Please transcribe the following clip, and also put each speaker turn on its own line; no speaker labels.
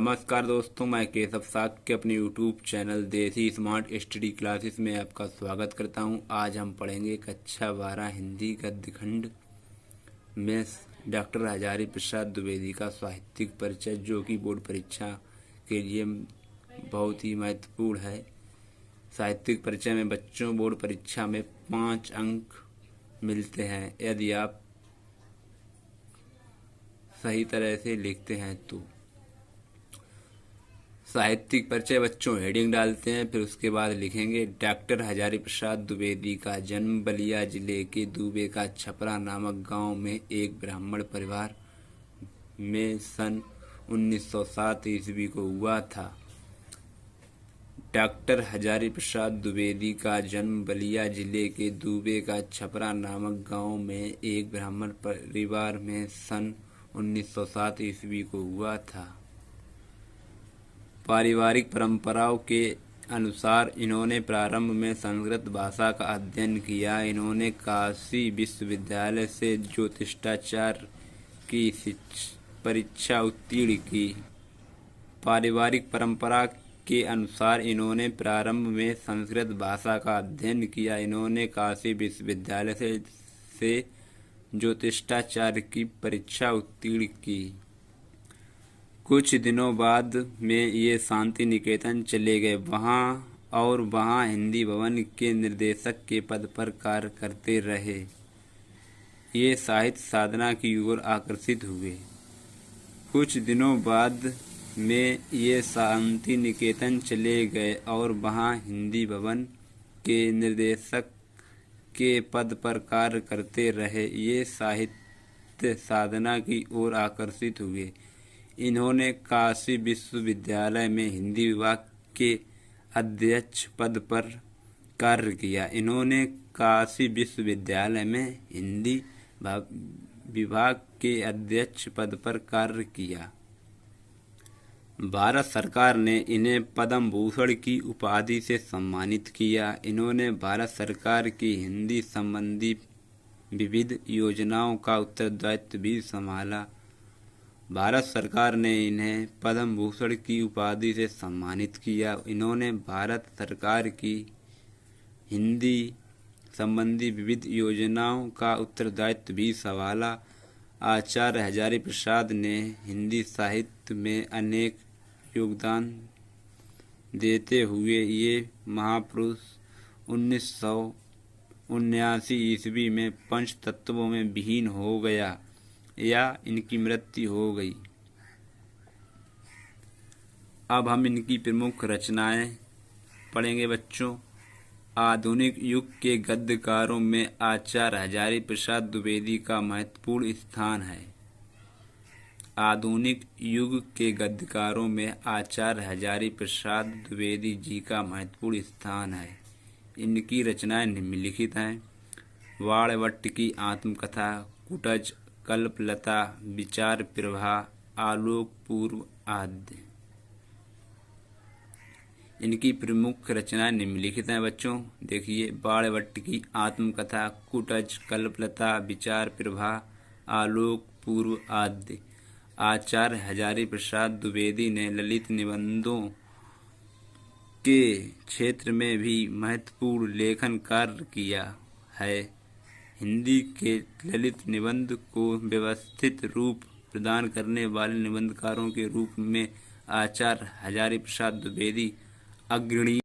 नमस्कार दोस्तों, मैं केशव साक्य अपने यूट्यूब चैनल देसी स्मार्ट स्टडी क्लासेस में आपका स्वागत करता हूं। आज हम पढ़ेंगे कक्षा 12 हिंदी गद्य खंड में डॉक्टर हजारी प्रसाद द्विवेदी का साहित्यिक परिचय, जो कि बोर्ड परीक्षा के लिए बहुत ही महत्वपूर्ण है। साहित्यिक परिचय में बच्चों बोर्ड परीक्षा में 5 अंक मिलते हैं यदि आप सही तरह से लिखते हैं तो। साहित्यिक परिचय बच्चों हेडिंग डालते हैं, फिर उसके बाद लिखेंगे डॉक्टर हजारी प्रसाद द्विवेदी का जन्म बलिया जिले के दुबे का छपरा नामक गांव में एक ब्राह्मण परिवार में सन 1907 ईस्वी को हुआ था। डॉक्टर हजारी प्रसाद द्विवेदी का जन्म बलिया जिले के दुबे का छपरा नामक गांव में एक ब्राह्मण परिवार में सन 1907 ईस्वी को हुआ था। पारिवारिक परंपराओं के अनुसार इन्होंने प्रारंभ में संस्कृत भाषा का अध्ययन किया। इन्होंने काशी विश्वविद्यालय से ज्योतिषाचार्य की परीक्षा उत्तीर्ण की। पारिवारिक परंपरा के अनुसार इन्होंने प्रारंभ में संस्कृत भाषा का अध्ययन किया। इन्होंने काशी विश्वविद्यालय से ज्योतिषाचार्य की परीक्षा उत्तीर्ण की। कुछ दिनों बाद में ये शांति निकेतन चले गए वहाँ हिंदी भवन के निर्देशक के पद पर कार्य करते रहे। ये साहित्य साधना की ओर आकर्षित हुए। कुछ दिनों बाद में ये शांति निकेतन चले गए और वहाँ हिंदी भवन के निर्देशक के पद पर कार्य करते रहे। ये साहित्य साधना की ओर आकर्षित हुए। इन्होंने काशी विश्वविद्यालय में हिंदी विभाग के अध्यक्ष पद पर कार्य किया। इन्होंने काशी विश्वविद्यालय में हिंदी विभाग के अध्यक्ष पद पर कार्य किया। भारत सरकार ने इन्हें पद्म भूषण की उपाधि से सम्मानित किया। इन्होंने भारत सरकार की हिंदी संबंधी विविध योजनाओं का उत्तरदायित्व भी संभाला। भारत सरकार ने इन्हें पद्म भूषण की उपाधि से सम्मानित किया। इन्होंने भारत सरकार की हिंदी संबंधी विविध योजनाओं का उत्तरदायित्व भी संभाला। आचार्य हजारी प्रसाद ने हिंदी साहित्य में अनेक योगदान देते हुए ये महापुरुष 1979 ईस्वी में पंच तत्वों में विलीन हो गया या इनकी मृत्यु हो गई। अब हम इनकी प्रमुख रचनाएं पढ़ेंगे बच्चों। आधुनिक युग के गद्यकारों में आचार्य हजारी प्रसाद द्विवेदी का महत्वपूर्ण स्थान है। आधुनिक युग के गद्यकारों में आचार्य हजारी प्रसाद द्विवेदी जी का महत्वपूर्ण स्थान है। इनकी रचनाएं निम्नलिखित हैं। वाणभट्ट की आत्मकथा, कुटज, कल्पलता, विचार प्रवाह, आलोक पूर्व आदि। इनकी प्रमुख रचनाएं निम्नलिखित हैं बच्चों। देखिए, वाणभट्ट की आत्मकथा, कुटज, कल्पलता, विचार प्रवाह, आलोक पूर्व आदि। आचार्य हजारी प्रसाद द्विवेदी ने ललित निबंधों के क्षेत्र में भी महत्वपूर्ण लेखन कार्य किया है। हिंदी के ललित निबंध को व्यवस्थित रूप प्रदान करने वाले निबंधकारों के रूप में आचार्य हजारी प्रसाद द्विवेदी अग्रणी